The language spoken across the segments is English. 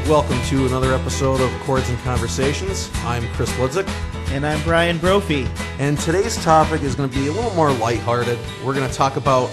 welcome to another episode of Chords and Conversations. I'm Chris Hludzik. And I'm Bryan Brophy. And today's topic is going to be a little more lighthearted. We're going to talk about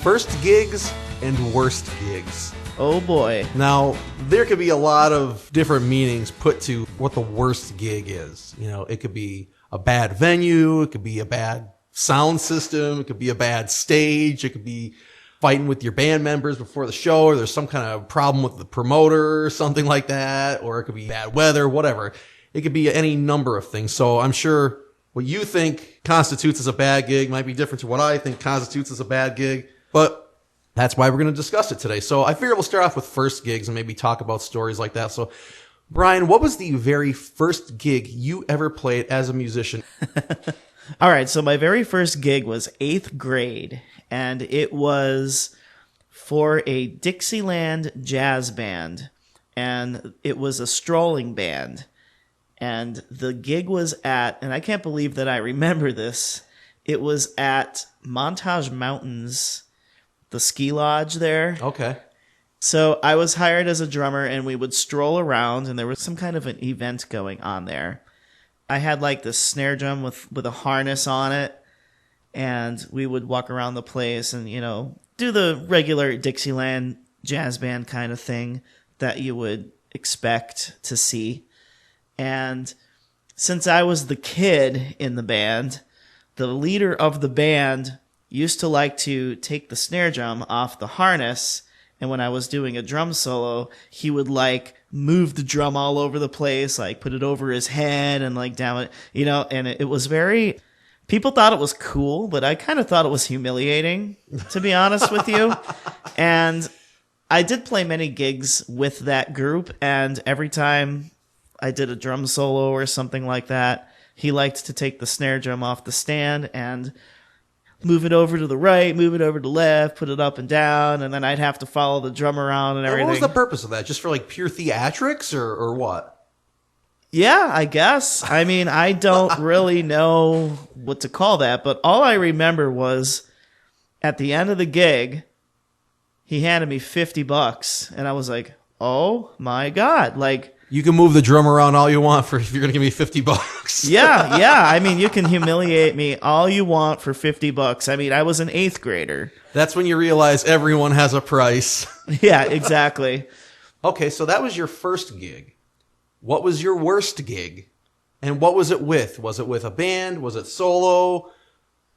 first gigs and worst gigs. Oh boy. Now, there could be a lot of different meanings put to what the worst gig is. You know, it could be a bad venue, it could be a bad sound system, it could be a bad stage, it could be fighting with your band members before the show, or there's some kind of problem with the promoter or something like that, or it could be bad weather, whatever. It could be any number of things. So I'm sure what you think constitutes as a bad gig might be different to what I think constitutes as a bad gig, but that's why we're going to discuss it today. So I figure we'll start off with first gigs and maybe talk about stories like that. So Bryan, what was the very first gig you ever played as a musician? All right, so my very first gig was 8th grade, and it was for a Dixieland jazz band, and it was a strolling band. And the gig was at, and I can't believe that I remember this, it was at Montage Mountains, the ski lodge there. Okay. So I was hired as a drummer, and we would stroll around, and there was some kind of an event going on there. I had like this snare drum with a harness on it, and we would walk around the place and, you know, do the regular Dixieland jazz band kind of thing that you would expect to see. And since I was the kid in the band, the leader of the band used to like to take the snare drum off the harness, and when I was doing a drum solo, he would like move the drum all over the place, like put it over his head and like down it, you know, and it was very, people thought it was cool, but I kind of thought it was humiliating, to be honest with you. And I did play many gigs with that group, and every time I did a drum solo or something like that, he liked to take the snare drum off the stand and move it over to the right, move it over to the left, put it up and down, and then I'd have to follow the drum around and everything. What was the purpose of that? Just for like pure theatrics or what? Yeah, I guess. I mean, I don't really know what to call that, but all I remember was at the end of the gig, he handed me $50, and I was like, oh my God, like, you can move the drum around all you want for if you're going to give me $50. Yeah. I mean, you can humiliate me all you want for $50. I mean, I was an 8th grader. That's when you realize everyone has a price. Yeah, exactly. Okay, so that was your first gig. What was your worst gig? And what was it with? Was it with a band? Was it solo?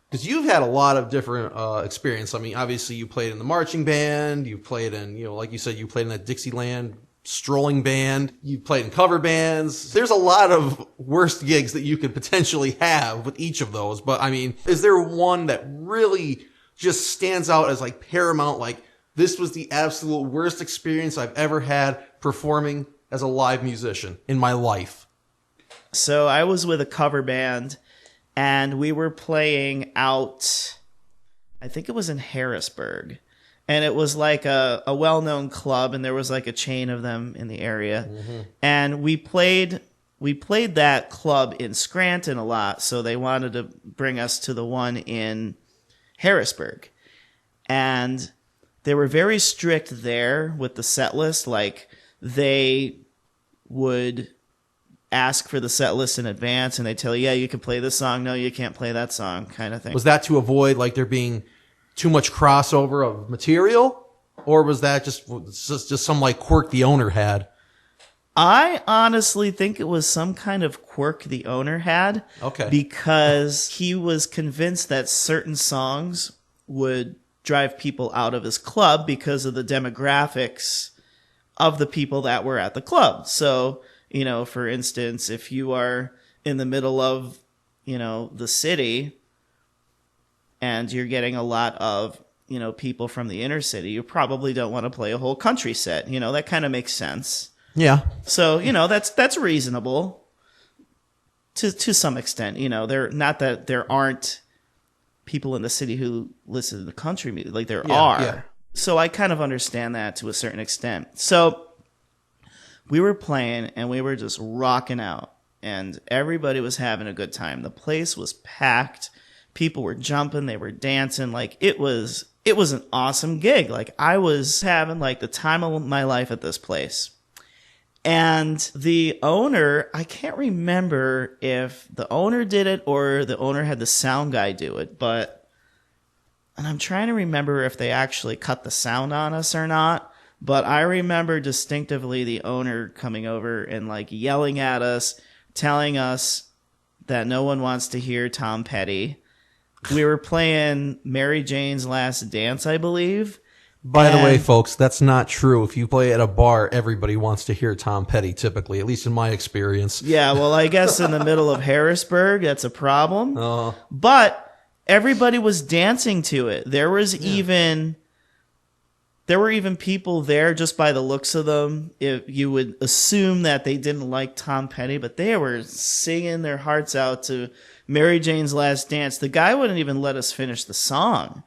Because you've had a lot of different experience. I mean, obviously you played in the marching band. You played in, you know, like you said, you played in that Dixieland strolling band. You played in cover bands. There's a lot of worst gigs that you could potentially have with each of those. But I mean, is there one that really just stands out as like paramount? Like, this was the absolute worst experience I've ever had performing as a live musician in my life. So I was with a cover band, and we were playing out, I think it was in Harrisburg. And it was like a well-known club, and there was like a chain of them in the area. Mm-hmm. And we played that club in Scranton a lot, so they wanted to bring us to the one in Harrisburg. And they were very strict there with the set list. Like, they would ask for the set list in advance, and they tell you, yeah, you can play this song, no, you can't play that song, kind of thing. Was that to avoid like there being too much crossover of material, or was that just some like quirk the owner had? I honestly think it was some kind of quirk the owner had. Okay. Because he was convinced that certain songs would drive people out of his club because of the demographics of the people that were at the club. So, you know, for instance, if you are in the middle of, you know, the city, and you're getting a lot of, you know, people from the inner city, you probably don't want to play a whole country set. You know, that kind of makes sense. Yeah. So, you know, that's reasonable to some extent. You know, not that there aren't people in the city who listen to the country music. Like, there are. Yeah. So I kind of understand that to a certain extent. So we were playing, and we were just rocking out, and everybody was having a good time. The place was packed. People were jumping, they were dancing. Like, it was an awesome gig. Like, I was having like the time of my life at this place. And the owner, I can't remember if the owner did it or the owner had the sound guy do it, and I'm trying to remember if they actually cut the sound on us or not. But I remember distinctively the owner coming over and like yelling at us, telling us that no one wants to hear Tom Petty. We were playing Mary Jane's Last Dance, I believe. By the way, folks, that's not true. If you play at a bar, everybody wants to hear Tom Petty, typically, at least in my experience. Yeah, well, I guess in the middle of Harrisburg, that's a problem. But everybody was dancing to it. There were even people there just by the looks of them. If you would assume that they didn't like Tom Petty, but they were singing their hearts out to Mary Jane's Last Dance. The guy wouldn't even let us finish the song.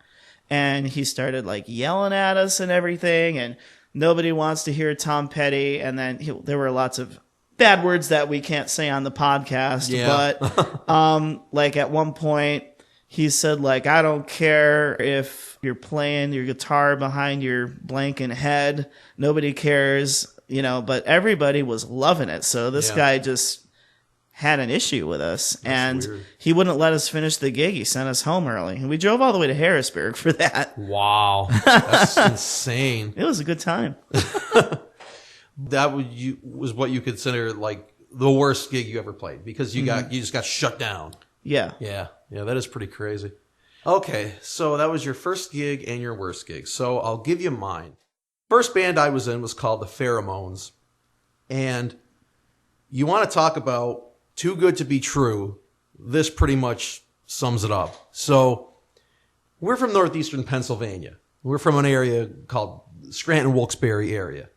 And he started like yelling at us and everything, and nobody wants to hear Tom Petty. And then there were lots of bad words that we can't say on the podcast. Yeah. But like at one point, he said like, I don't care if you're playing your guitar behind your blanket head. Nobody cares, but everybody was loving it. So this guy just had an issue with us. That's and weird. He wouldn't let us finish the gig. He sent us home early. And we drove all the way to Harrisburg for that. Wow. That's insane. It was a good time. That was what you consider like the worst gig you ever played because you just got shut down. Yeah. Yeah, that is pretty crazy. Okay, so that was your first gig and your worst gig. So I'll give you mine. First band I was in was called the Pheromones. And you want to talk about too good to be true, this pretty much sums it up. So we're from northeastern Pennsylvania. We're from an area called Scranton-Wilkes-Barre area.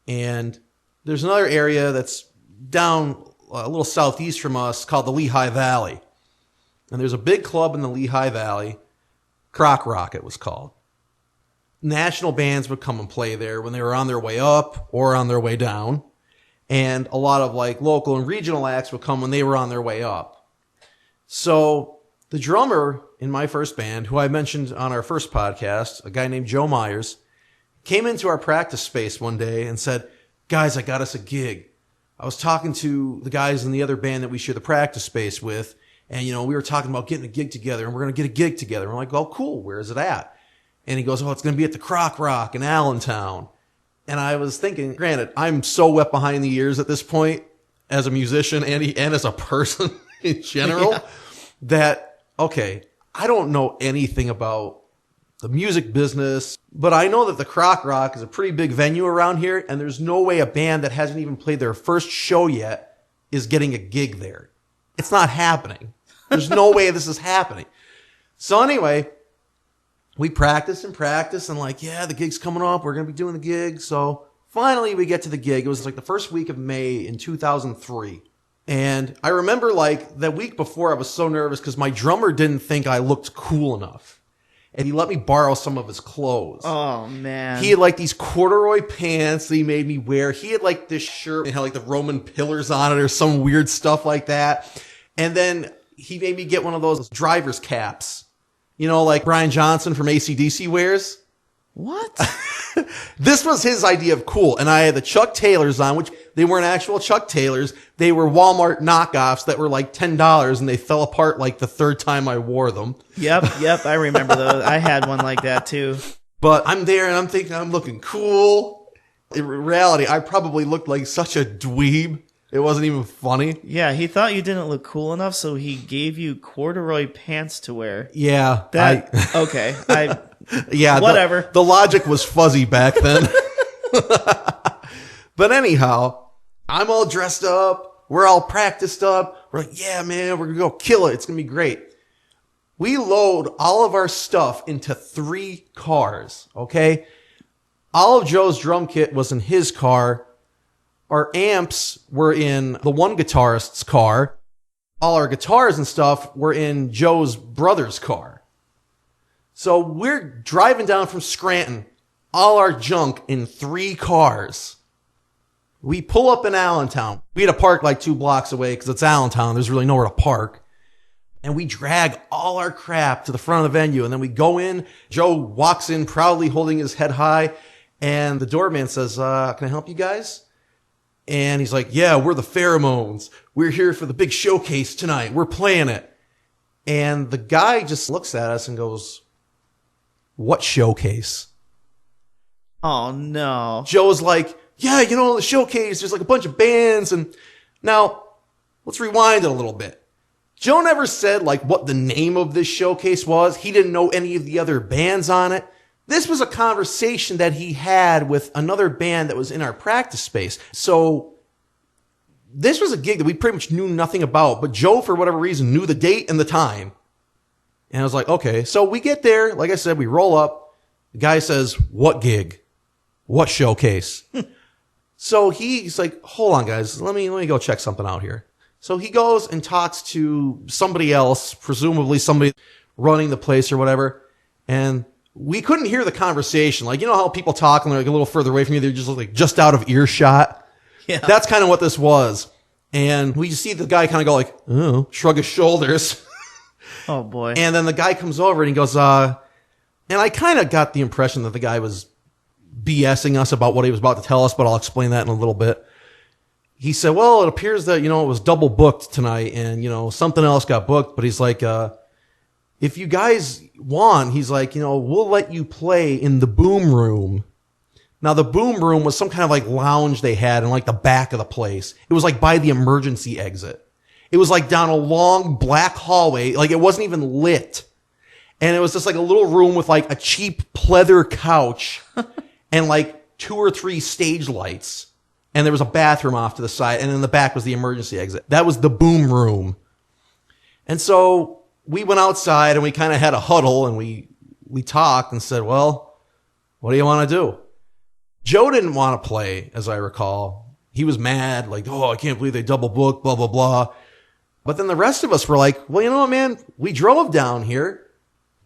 And there's another area that's down a little southeast from us called the Lehigh Valley. And there's a big club in the Lehigh Valley, Croc Rock it was called. National bands would come and play there when they were on their way up or on their way down. And a lot of like local and regional acts would come when they were on their way up. So the drummer in my first band, who I mentioned on our first podcast, a guy named Joe Myers, came into our practice space one day and said, guys, I got us a gig. I was talking to the guys in the other band that we share the practice space with. And, we were talking about getting a gig together and we're going to get a gig together. And we're like, oh, cool. Where is it at? And he goes, oh, it's going to be at the Croc Rock in Allentown. And I was thinking, granted, I'm so wet behind the ears at this point as a musician and as a person in general that, okay, I don't know anything about the music business, but I know that the Croc Rock is a pretty big venue around here. And there's no way a band that hasn't even played their first show yet is getting a gig there. It's not happening. There's no way this is happening. So anyway, we practice and like, yeah, the gig's coming up. We're going to be doing the gig. So finally we get to the gig. It was like the first week of May in 2003. And I remember like that week before I was so nervous because my drummer didn't think I looked cool enough. And he let me borrow some of his clothes. Oh, man. He had like these corduroy pants that he made me wear. He had like this shirt that had like the Roman pillars on it or some weird stuff like that. And then he made me get one of those driver's caps. Like Bryan Johnson from AC/DC wears. What? This was his idea of cool. And I had the Chuck Taylors on, which they weren't actual Chuck Taylors. They were Walmart knockoffs that were like $10 and they fell apart like the third time I wore them. Yep. I remember those. I had one like that too. But I'm there and I'm thinking I'm looking cool. In reality, I probably looked like such a dweeb. It wasn't even funny. Yeah, he thought you didn't look cool enough, so he gave you corduroy pants to wear. Yeah. Okay. Yeah. Whatever. The logic was fuzzy back then. But anyhow, I'm all dressed up. We're all practiced up. We're like, yeah, man, we're going to go kill it. It's going to be great. We load all of our stuff into 3 cars, okay? All of Joe's drum kit was in his car. Our amps were in the one guitarist's car. All our guitars and stuff were in Joe's brother's car. So we're driving down from Scranton, all our junk in 3 cars. We pull up in Allentown. We had to park like 2 blocks away because it's Allentown. There's really nowhere to park. And we drag all our crap to the front of the venue. And then we go in. Joe walks in proudly holding his head high. And the doorman says, can I help you guys? And he's like, yeah, we're the Pheromones. We're here for the big showcase tonight. We're playing it. And the guy just looks at us and goes, what showcase? Oh, no. Joe's like, yeah, the showcase, there's like a bunch of bands. And now, let's rewind it a little bit. Joe never said like what the name of this showcase was. He didn't know any of the other bands on it. This was a conversation that he had with another band that was in our practice space. So this was a gig that we pretty much knew nothing about, but Joe, for whatever reason, knew the date and the time. And I was like, okay. So we get there. Like I said, we roll up. The guy says, what gig? What showcase? So he's like, hold on, guys. Let me go check something out here. So he goes and talks to somebody else, presumably somebody running the place or whatever. And we couldn't hear the conversation. Like, how people talk and they're like a little further away from you. They're just like just out of earshot. Yeah. That's kind of what this was. And we just see the guy kind of go like, oh, shrug his shoulders. Oh, boy. And then the guy comes over and he goes, and I kind of got the impression that the guy was BSing us about what he was about to tell us, but I'll explain that in a little bit. He said, well, it appears that, it was double booked tonight and, something else got booked. But he's like, if you guys want, he's like, we'll let you play in the boom room. Now, the boom room was some kind of like lounge they had in like the back of the place. It was like by the emergency exit. It was like down a long black hallway. Like it wasn't even lit. And it was just like a little room with like a cheap pleather couch and like 2 or 3 stage lights. And there was a bathroom off to the side. And in the back was the emergency exit. That was the boom room. And so we went outside and we kind of had a huddle and we talked and said, well, what do you want to do? Joe didn't want to play, as I recall. He was mad, like, oh, I can't believe they double booked, blah, blah, blah. But then the rest of us were like, well, you know what, man? We drove down here.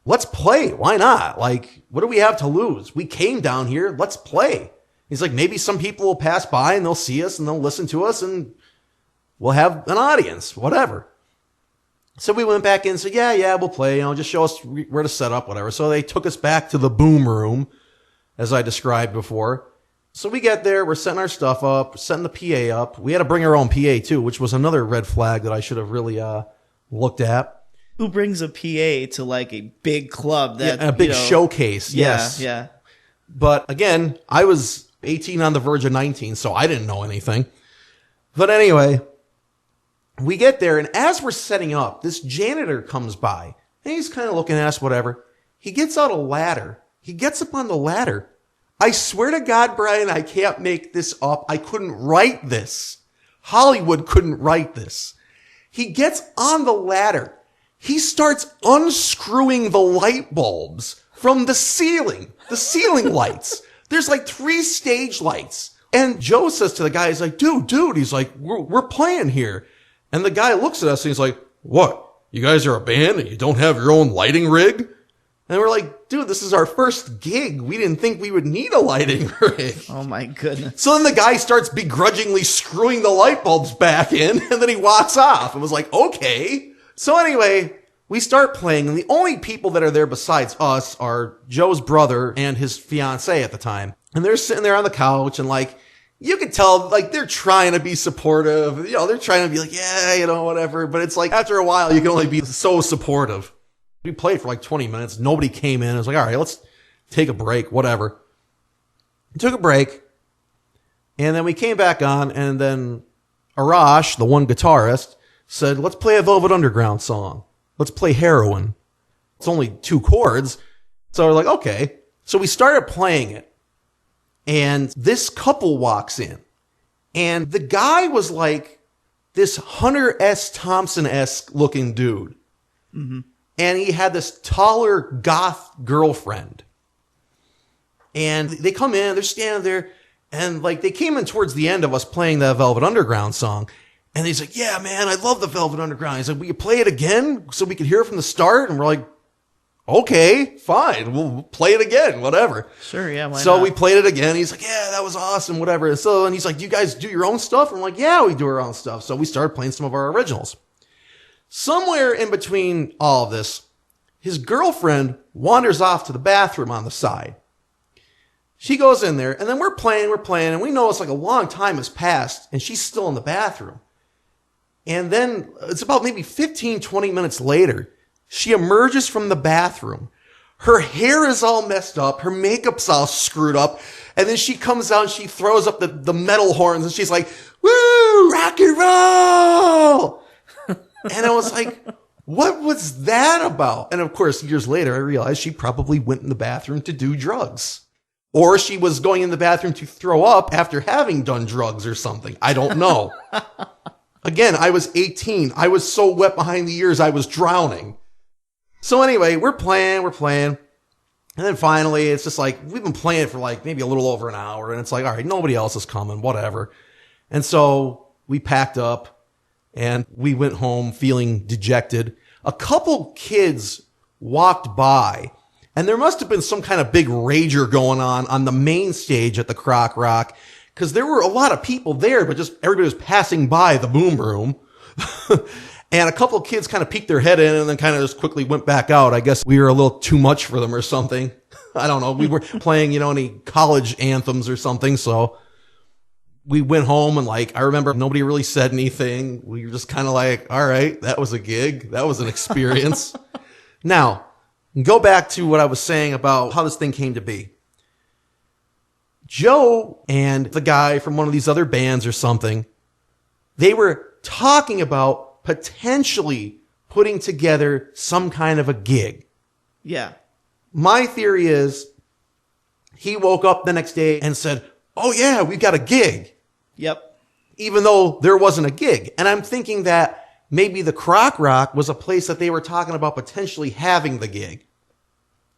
Let's play. Why not? Like, what do we have to lose? We came down here. Let's play. He's like, maybe some people will pass by and they'll see us and they'll listen to us and we'll have an audience, whatever. So we went back in and said, yeah, we'll play. Just show us where to set up, whatever. So they took us back to the boom room, as I described before. So we get there, we're setting our stuff up, setting the PA up. We had to bring our own PA too, which was another red flag that I should have really looked at. Who brings a PA to like a big club? That a big showcase, yes. Yeah. But again, I was 18 on the verge of 19, so I didn't know anything. But anyway, we get there, and as we're setting up, this janitor comes by, and he's kind of looking at us, whatever. He gets out a ladder. He gets up on the ladder. I swear to God, Bryan, I can't make this up. I couldn't write this. Hollywood couldn't write this. He gets on the ladder. He starts unscrewing the light bulbs from the ceiling lights. There's like 3 stage lights. And Joe says to the guy, he's like, dude, he's like, we're playing here. And the guy looks at us and he's like, what? You guys are a band and you don't have your own lighting rig? And we're like, dude, this is our first gig. We didn't think we would need a lighting rig. Oh, my goodness. So then the guy starts begrudgingly screwing the light bulbs back in, and then he walks off. And was like, okay. So anyway, we start playing, and the only people that are there besides us are Joe's brother and his fiancée at the time. And they're sitting there on the couch, and like, you could tell, like, they're trying to be supportive. They're trying to be like, yeah, whatever. But it's like, after a while, you can only be so supportive. We played for like 20 minutes. Nobody came in. I was like, all right, let's take a break, whatever. We took a break. And then we came back on. And then Arash, the one guitarist, said, let's play a Velvet Underground song. Let's play Heroin. It's only 2 chords. So we're like, okay. So we started playing it. And this couple walks in. And the guy was like this Hunter S. Thompson-esque looking dude. Mm-hmm. And he had this taller goth girlfriend. And they come in, they're standing there, and like they came in towards the end of us playing that Velvet Underground song. And he's like, yeah, man, I love the Velvet Underground. He's like, will you play it again so we could hear it from the start? And we're like, okay, fine, we'll play it again, whatever. Sure, yeah, why so not? we played it again. He's like, yeah, that was awesome, whatever. And so, and he's like, do you guys do your own stuff? And I'm like, yeah, we do our own stuff. So we started playing some of our originals. Somewhere in between all of this, his girlfriend wanders off to the bathroom on the side. She goes in there, and then we're playing, and we know it's like a long time has passed, and she's still in the bathroom. And then it's about maybe 15, 20 minutes later, she emerges from the bathroom. Her hair is all messed up. Her makeup's all screwed up. And then she comes out and she throws up the metal horns, and she's like, woo, rock and roll. And I was like, what was that about? And of course, years later, I realized she probably went in the bathroom to do drugs. Or she was going in the bathroom to throw up after having done drugs or something. I don't know. Again, I was 18. I was so wet behind the ears, I was drowning. So anyway, we're playing. And then finally, it's just like, we've been playing for like maybe a little over an hour. And it's like, all right, nobody else is coming, whatever. And so we packed up and we went home feeling dejected. A couple kids walked by. And there must have been some kind of big rager going on the main stage at the Croc Rock, because there were a lot of people there, but just everybody was passing by the boom room. And a couple of kids kind of peeked their head in and then kind of just quickly went back out. I guess we were a little too much for them or something. I don't know. We were playing, any college anthems or something. So we went home and I remember nobody really said anything. We were just kind of like, all right, that was a gig. That was an experience. Now, go back to what I was saying about how this thing came to be. Joe and the guy from one of these other bands or something, they were talking about potentially putting together some kind of a gig. Yeah. My theory is he woke up the next day and said, oh yeah, we got a gig. Yep. Even though there wasn't a gig. And I'm thinking that maybe the Croc Rock was a place that they were talking about potentially having the gig,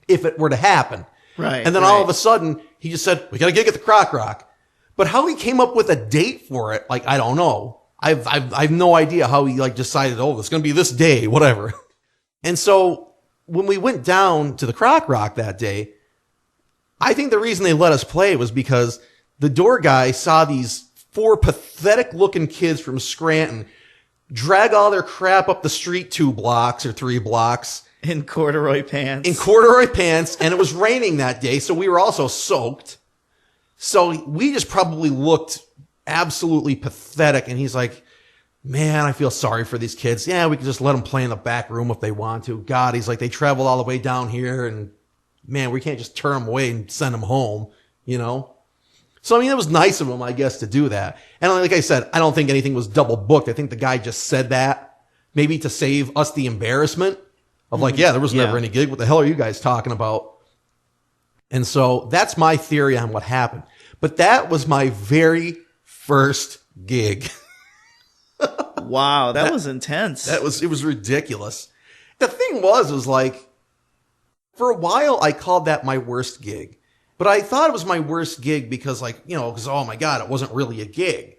if it were to happen. Right. And then all of a sudden, he just said, we got a gig at the Croc Rock. But how he came up with a date for it, I don't know. I've no idea how he decided, oh, it's going to be this day, whatever. And so when we went down to the Croc Rock that day, I think the reason they let us play was because the door guy saw these 4 pathetic looking kids from Scranton drag all their crap up the street 2 blocks or 3 blocks. In corduroy pants. And it was raining that day, so we were also soaked. So we just probably looked absolutely pathetic, and he's like, man, I feel sorry for these kids. Yeah, we can just let them play in the back room if they want to. God, he's like, they traveled all the way down here, and man, we can't just turn them away and send them home, So, it was nice of him, I guess, to do that. And like I said, I don't think anything was double booked. I think the guy just said that maybe to save us the embarrassment of there was never any gig. What the hell are you guys talking about? And so that's my theory on what happened. But that was my very first gig. Wow, that was intense. It was ridiculous. The thing was for a while I called that my worst gig. But I thought it was my worst gig because because, oh my God, it wasn't really a gig.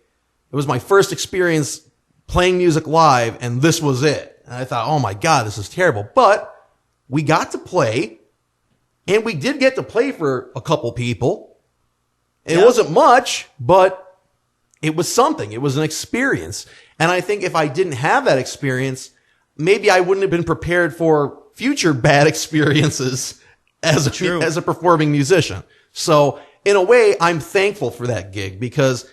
It was my first experience playing music live, and this was it. And I thought, oh my God, this is terrible. But we got to play, and we did get to play for a couple people. It wasn't much, but it was something. It was an experience. And I think if I didn't have that experience, maybe I wouldn't have been prepared for future bad experiences as a performing musician. So in a way, I'm thankful for that gig because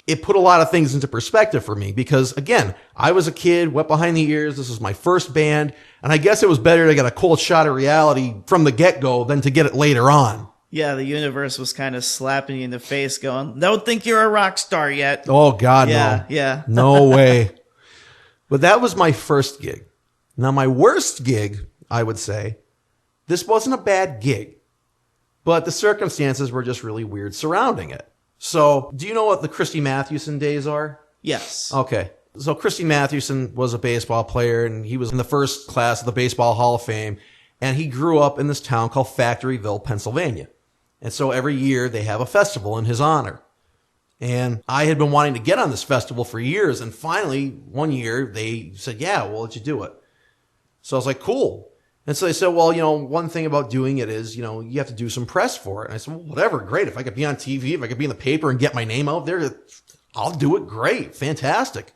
it put a lot of things into perspective for me. Because again, I was a kid, wet behind the ears. This was my first band. And I guess it was better to get a cold shot of reality from the get-go than to get it later on. Yeah, the universe was kind of slapping you in the face going, don't think you're a rock star yet. Oh, God, no. No. Yeah. No way. But that was my first gig. Now, my worst gig, I would say, this wasn't a bad gig, but the circumstances were just really weird surrounding it. So, do you know what the Christy Mathewson days are? Yes. Okay. So, Christy Mathewson was a baseball player, and he was in the first class of the Baseball Hall of Fame, and he grew up in this town called Factoryville, Pennsylvania. And so every year they have a festival in his honor. And I had been wanting to get on this festival for years, and finally, one year, they said, yeah, we'll let you do it. So I was like, cool. And so they said, well, one thing about doing it is, you have to do some press for it. And I said, well, whatever, great. If I could be on TV, if I could be in the paper and get my name out there, I'll do it. Great. Fantastic.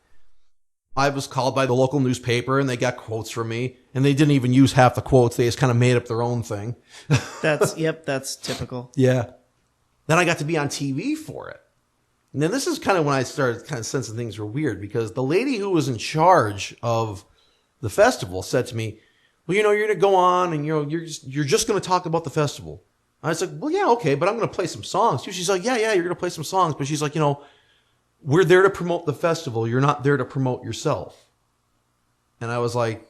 I was called by the local newspaper and they got quotes from me, and they didn't even use half the quotes. They just kind of made up their own thing. That's typical. Yeah. then I got to be on TV for it. And then this is kind of when I started kind of sensing things were weird, because the lady who was in charge of the festival said to me, well, you're going to go on and you're just going to talk about the festival. I was like, well, yeah, okay, but I'm going to play some songs too. She's like, yeah, you're going to play some songs. But she's like, we're there to promote the festival. You're not there to promote yourself. And I was like,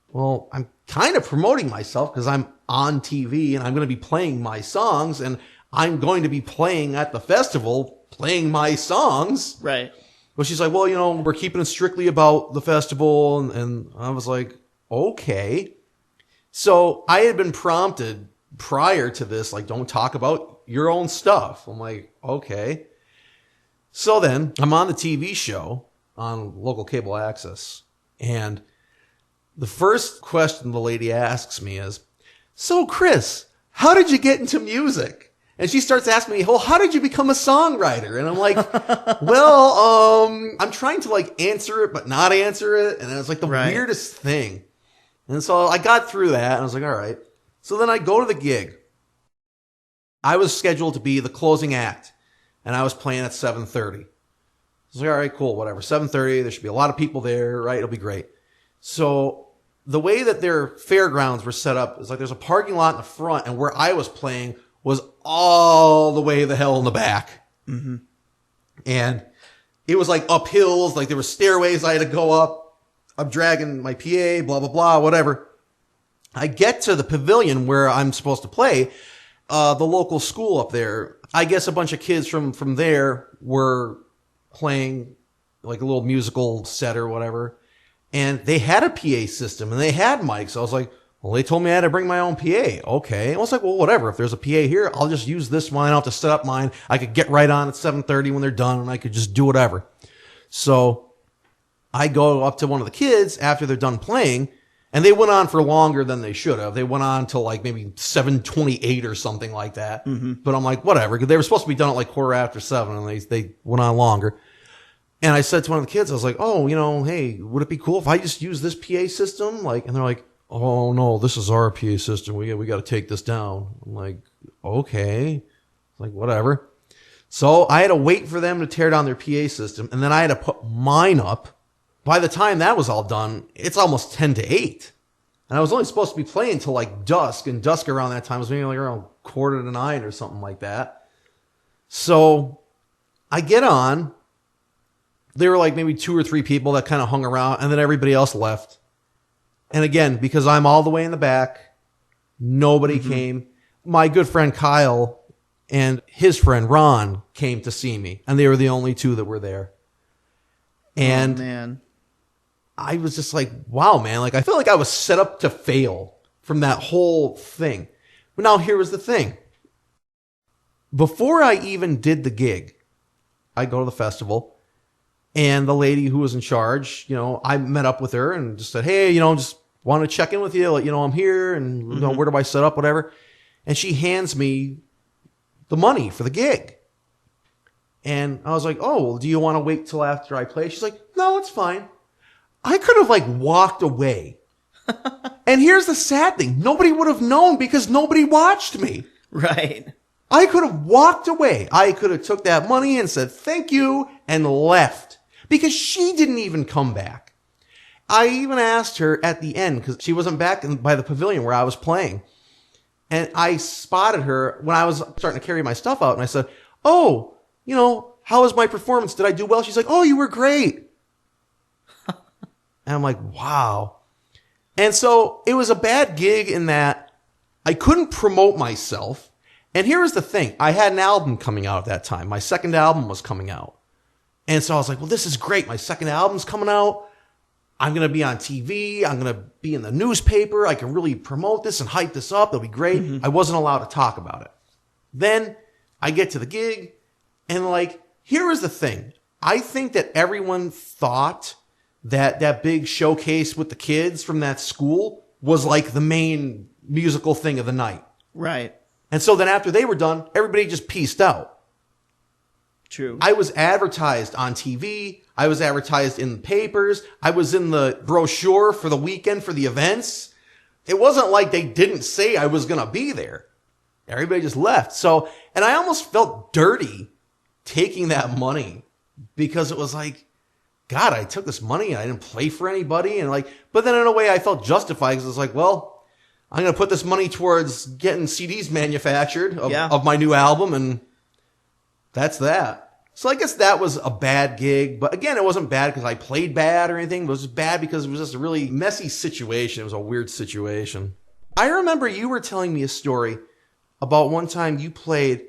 well, I'm kind of promoting myself because I'm on TV and I'm going to be playing my songs, and I'm going to be playing at the festival, playing my songs. Right. Well, she's like, well, we're keeping it strictly about the festival. And I was like, okay. So I had been prompted prior to this, like, don't talk about your own stuff. I'm like, okay. So then I'm on the TV show on local cable access. And the first question the lady asks me is, so Chris, how did you get into music? And she starts asking me, well, how did you become a songwriter? And I'm like, well, I'm trying to like answer it, but not answer it. And it was like the weirdest thing. And so I got through that and I was like, all right. So then I go to the gig. I was scheduled to be the closing act and I was playing at 7:30. I was like, all right, cool, whatever. 7:30, there should be a lot of people there, right? It'll be great. So the way that their fairgrounds were set up is like there's a parking lot in the front, and where I was playing was all the way the hell in the back. Mm-hmm. And it was like up hills, like there were stairways I had to go up. I'm dragging my PA, blah, blah, blah, whatever. I get to the pavilion where I'm supposed to play, the local school up there. I guess a bunch of kids from there were playing like a little musical set or whatever. And they had a PA system and they had mics. I was like, well, they told me I had to bring my own PA. Okay. I was like, well, whatever. If there's a PA here, I'll just use this one. I don't have to set up mine. I could get right on at 7:30 when they're done and I could just do whatever. So I go up to one of the kids after they're done playing, and they went on for longer than they should have. They went on till like maybe 7:28 or something like that. Mm-hmm. But I'm like, whatever, because they were supposed to be done at like 7:15, and they went on longer. And I said to one of the kids, I was like, oh, hey, would it be cool if I just use this PA system? Like, and they're like, oh no, this is our PA system. We got to take this down. I'm like, okay, like whatever. So I had to wait for them to tear down their PA system, and then I had to put mine up. By the time that was all done, it's almost 7:50. And I was only supposed to be playing till like dusk, and dusk around that time was maybe like around 8:45 or something like that. So I get on. There were like maybe 2 or 3 people that kind of hung around, and then everybody else left. And again, because I'm all the way in the back, nobody came. My good friend Kyle and his friend Ron came to see me, and they were the only 2 that were there. And man, I was just like, wow, man, like I feel like I was set up to fail from that whole thing. But now here was the thing. Before I even did the gig, I go to the festival, and the lady who was in charge, I met up with her and just said, hey, just want to check in with you, let you know I'm here, and where do I set up, whatever. And she hands me the money for the gig. And I was like, oh, well, do you want to wait till after I play? She's like, no, it's fine. I could have like walked away. And here's the sad thing. Nobody would have known because nobody watched me. Right. I could have walked away. I could have took that money and said, thank you, and left. Because she didn't even come back. I even asked her at the end, because she wasn't back by the pavilion where I was playing. And I spotted her when I was starting to carry my stuff out. And I said, oh, how was my performance? Did I do well? She's like, oh, you were great. And I'm like, wow. And so it was a bad gig in that I couldn't promote myself. And here was the thing. I had an album coming out at that time. My second album was coming out. And so I was like, well, this is great. My second album's coming out. I'm going to be on TV. I'm going to be in the newspaper. I can really promote this and hype this up. It'll be great. Mm-hmm. I wasn't allowed to talk about it. Then I get to the gig, and like, here was the thing. I think that everyone thought that big showcase with the kids from that school was like the main musical thing of the night. Right. And so then after they were done, everybody just pieced out. True. I was advertised on TV. I was advertised in the papers. I was in the brochure for the weekend for the events. It wasn't like they didn't say I was going to be there. Everybody just left. So, and I almost felt dirty taking that money because it was like, God, I took this money and I didn't play for anybody. And like, but then in a way I felt justified because it's like, well, I'm going to put this money towards getting CDs manufactured of my new album. And that's that. So I guess that was a bad gig. But again, it wasn't bad because I played bad or anything. It was just bad because it was just a really messy situation. It was a weird situation. I remember you were telling me a story about one time you played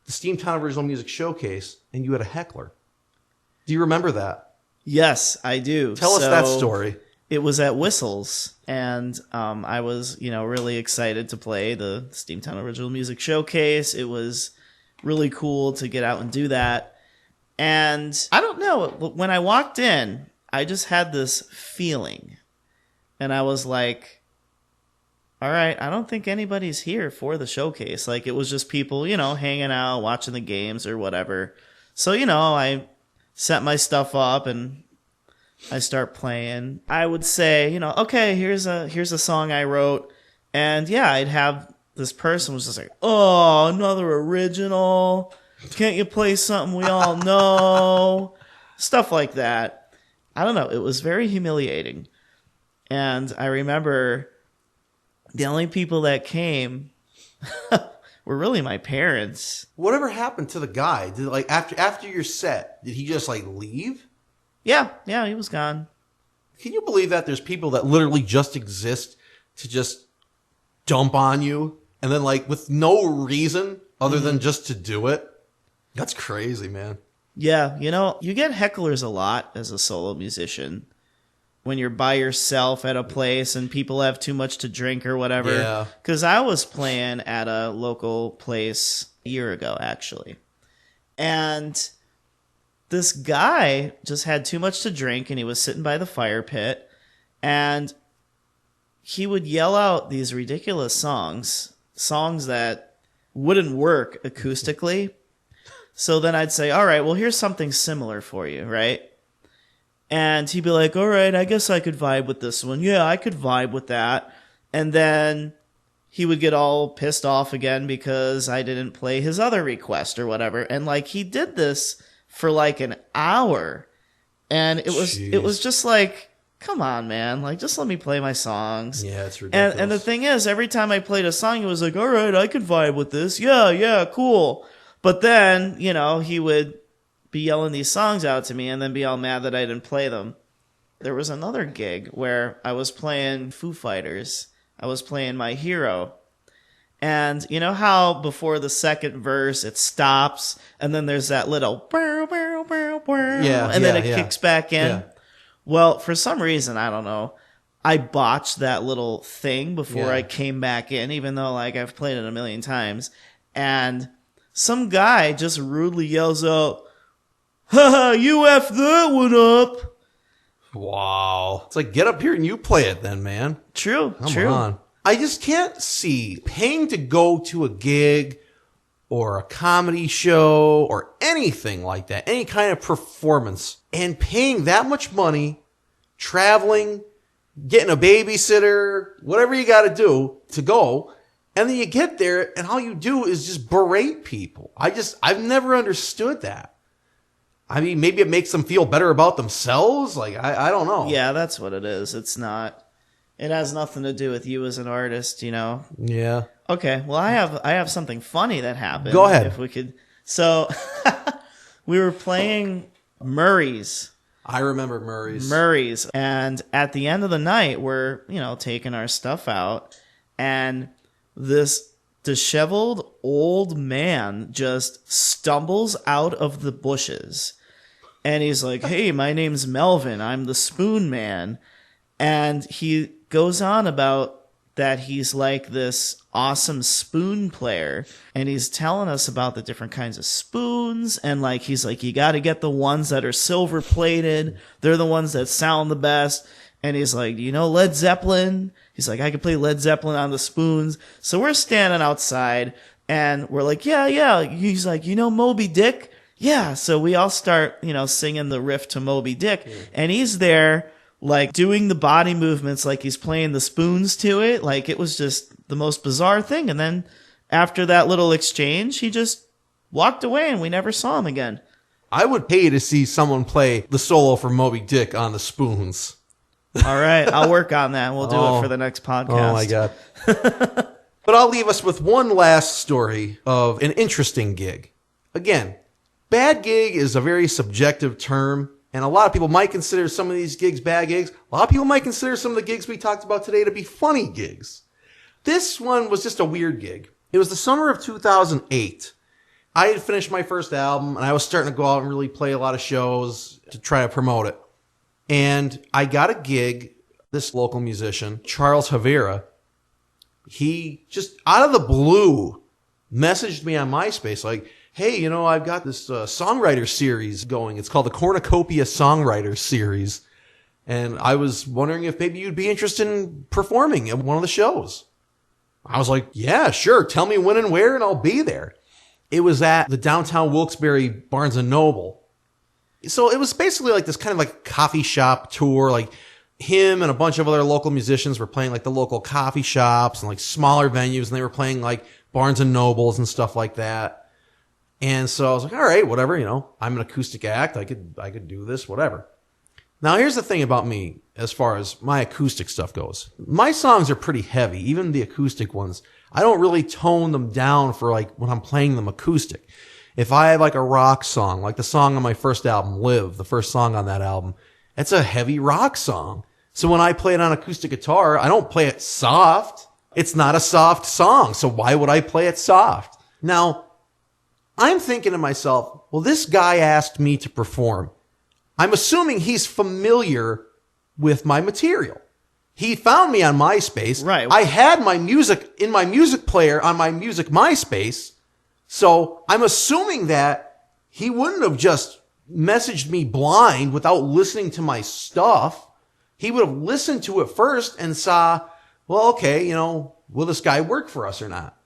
the Steamtown Original Music Showcase and you had a heckler. Do you remember that? Yes, I do. Tell us that story. It was at Whistles, and I was, really excited to play the Steamtown Original Music Showcase. It was really cool to get out and do that. And I don't know, when I walked in, I just had this feeling. And I was like, all right, I don't think anybody's here for the showcase. Like, it was just people, hanging out, watching the games or whatever. So, I set my stuff up and I start playing. I would say, okay, here's a song I wrote. And yeah, I'd have this person was just like, oh, another original. Can't you play something we all know? Stuff like that. I don't know. It was very humiliating. And I remember the only people that came were really my parents. Whatever happened to the guy? Did after your set, did he just leave? Yeah, he was gone. Can you believe that there's people that literally just exist to just dump on you and then with no reason other than just to do it? That's crazy, man. Yeah, you get hecklers a lot as a solo musician. When you're by yourself at a place and people have too much to drink or whatever. Yeah. Because I was playing at a local place a year ago, actually. And this guy just had too much to drink and he was sitting by the fire pit. And he would yell out these ridiculous songs that wouldn't work acoustically. So then I'd say, all right, well, here's something similar for you, right? And he'd be like, all right, I guess I could vibe with this one. Yeah, I could vibe with that. And then he would get all pissed off again because I didn't play his other request or whatever. And he did this for an hour. And it was just come on, man. Just let me play my songs. Yeah, it's ridiculous. And the thing is, every time I played a song, he was like, all right, I could vibe with this. Yeah, cool. But then, he would be yelling these songs out to me and then be all mad that I didn't play them. There was another gig where I was playing Foo Fighters. I was playing My Hero. And you know how before the second verse it stops and then there's that little and then it kicks back in? Yeah. Well, for some reason, I don't know, I botched that little thing before I came back in, even though I've played it a million times. And some guy just rudely yells out, "Ha, you F that one up." Wow. It's get up here and you play it then, man. True. Come on. I just can't see paying to go to a gig or a comedy show or anything like that, any kind of performance, and paying that much money, traveling, getting a babysitter, whatever you got to do to go, and then you get there and all you do is just berate people. I've never understood that. I mean, maybe it makes them feel better about themselves. I don't know. Yeah, that's what it is. It has nothing to do with you as an artist, Yeah. Okay. Well, I have something funny that happened. Go ahead. If we could. So we were playing Murray's. I remember Murray's. And at the end of the night, we're, taking our stuff out, and this disheveled old man just stumbles out of the bushes. And he's like, "Hey, my name's Melvin. I'm the Spoon Man." And he goes on about that he's this awesome spoon player. And he's telling us about the different kinds of spoons. And he's like, you got to get the ones that are silver plated. They're the ones that sound the best. And he's like, do you know Led Zeppelin? He's like, I could play Led Zeppelin on the spoons. So we're standing outside and we're like, yeah. He's like, you know Moby Dick? Yeah. So we all start, singing the riff to Moby Dick. And he's there doing the body movements he's playing the spoons to it. It was just the most bizarre thing. And then after that little exchange, he just walked away and we never saw him again. I would pay to see someone play the solo for Moby Dick on the spoons. All right, I'll work on that. We'll do it for the next podcast. Oh, my God. But I'll leave us with one last story of an interesting gig. Again, bad gig is a very subjective term, and a lot of people might consider some of these gigs bad gigs. A lot of people might consider some of the gigs we talked about today to be funny gigs. This one was just a weird gig. It was the summer of 2008. I had finished my first album, and I was starting to go out and really play a lot of shows to try to promote it. And I got a gig, this local musician, Charles Havera, he just out of the blue messaged me on MySpace like, hey, I've got this songwriter series going. It's called the Cornucopia Songwriter Series. And I was wondering if maybe you'd be interested in performing at one of the shows. I was like, yeah, sure. Tell me when and where and I'll be there. It was at the downtown Wilkes-Barre Barnes & Noble. So it was basically like this kind of like coffee shop tour. Like him and a bunch of other local musicians were playing like the local coffee shops and like smaller venues. And they were playing like Barnes & Nobles and stuff like that. And so I was like, all right, whatever, I'm an acoustic act. I could do this, whatever. Now here's the thing about me as far as my acoustic stuff goes. My songs are pretty heavy, even the acoustic ones. I don't really tone them down for like when I'm playing them acoustic. If I have like a rock song, like the song on my first album, Live, the first song on that album, it's a heavy rock song. So when I play it on acoustic guitar, I don't play it soft. It's not a soft song. So why would I play it soft? Now, I'm thinking to myself, well, this guy asked me to perform. I'm assuming he's familiar with my material. He found me on MySpace. Right. I had my music in my music player on my music MySpace. So I'm assuming that he wouldn't have just messaged me blind without listening to my stuff. He would have listened to it first and saw, well, okay, will this guy work for us or not?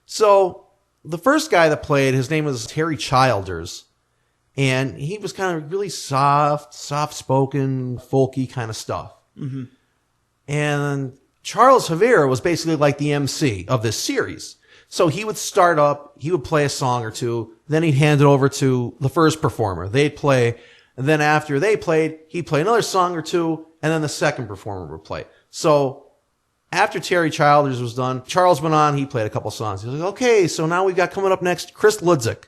So the first guy that played, his name was Terry Childers. And he was kind of really soft-spoken, folky kind of stuff. Mm-hmm. And Charles Havera was basically like the MC of this series. So he would start up, he would play a song or two, then he'd hand it over to the first performer. They'd play, and then after they played, he'd play another song or two, and then the second performer would play. So after Terry Childers was done, Charles went on, he played a couple songs. He was like, okay, so now we've got coming up next Chris Hludzik.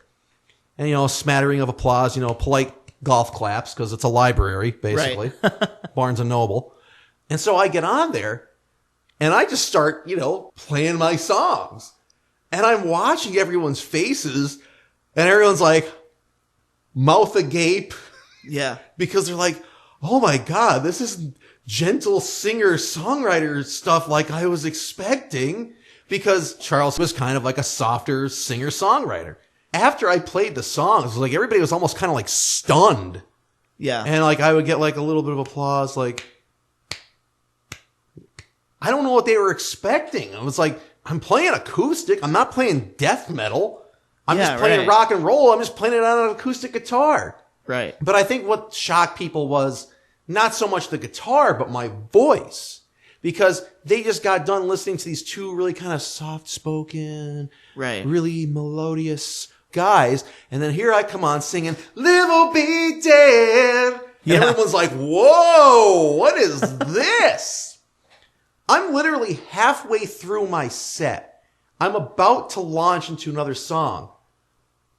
And, a smattering of applause, polite golf claps, because it's a library, basically. Right. Barnes & Noble. And so I get on there, and I just start, playing my songs. And I'm watching everyone's faces, and everyone's like, mouth agape. Yeah. Because they're like, oh my God, this is gentle singer-songwriter stuff like I was expecting. Because Charles was kind of like a softer singer-songwriter. After I played the songs, it was like everybody was almost kind of like stunned. Yeah. And like I would get like a little bit of applause, like I don't know what they were expecting. It was like, I'm playing acoustic. I'm not playing death metal. I'm just playing rock and roll. I'm just playing it on an acoustic guitar. Right. But I think what shocked people was not so much the guitar, but my voice. Because they just got done listening to these two really kind of soft-spoken, really melodious guys. And then here I come on singing, Live or Be Dead. And everyone's like, whoa, what is this? I'm literally halfway through my set. I'm about to launch into another song.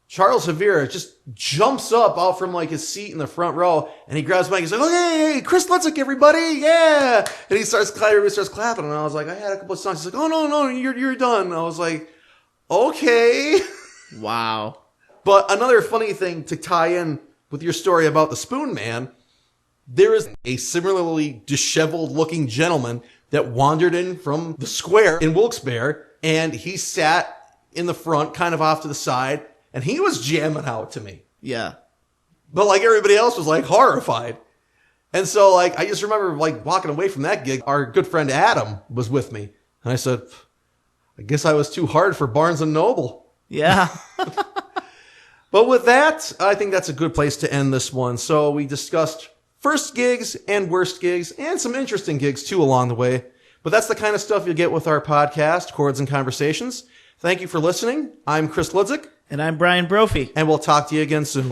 Charles Havera just jumps up out from like his seat in the front row, and he grabs the mic. He's like, "Okay, hey, Chris Hludzik, everybody, yeah!" And he starts clapping. Everybody starts clapping, and I was like, "I had a couple of songs." He's like, "Oh no, you're done." And I was like, "Okay." Wow. But another funny thing to tie in with your story about the Spoon Man, there is a similarly disheveled-looking gentleman that wandered in from the square in Wilkes-Barre, and he sat in the front, kind of off to the side. And he was jamming out to me. Yeah. But like everybody else was like horrified. And so like I just remember like walking away from that gig. Our good friend Adam was with me. And I said, I guess I was too hard for Barnes & Noble. Yeah. But with that, I think that's a good place to end this one. So we discussed first gigs and worst gigs and some interesting gigs too along the way. But that's the kind of stuff you'll get with our podcast, Chords and Conversations. Thank you for listening. I'm Chris Hludzik. And I'm Bryan Brophy. And we'll talk to you again soon.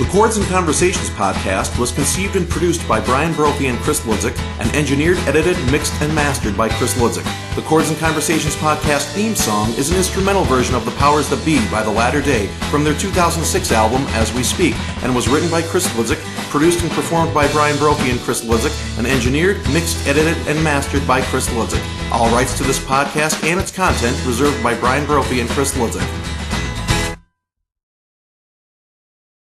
The Chords and Conversations podcast was conceived and produced by Bryan Brophy and Chris Hludzik and engineered, edited, mixed, and mastered by Chris Hludzik. The Chords and Conversations podcast theme song is an instrumental version of The Powers That Be by The Latter Day from their 2006 album As We Speak, and was written by Chris Hludzik, produced and performed by Bryan Brophy and Chris Hludzik, and engineered, mixed, edited, and mastered by Chris Hludzik. All rights to this podcast and its content reserved by Bryan Brophy and Chris Hludzik.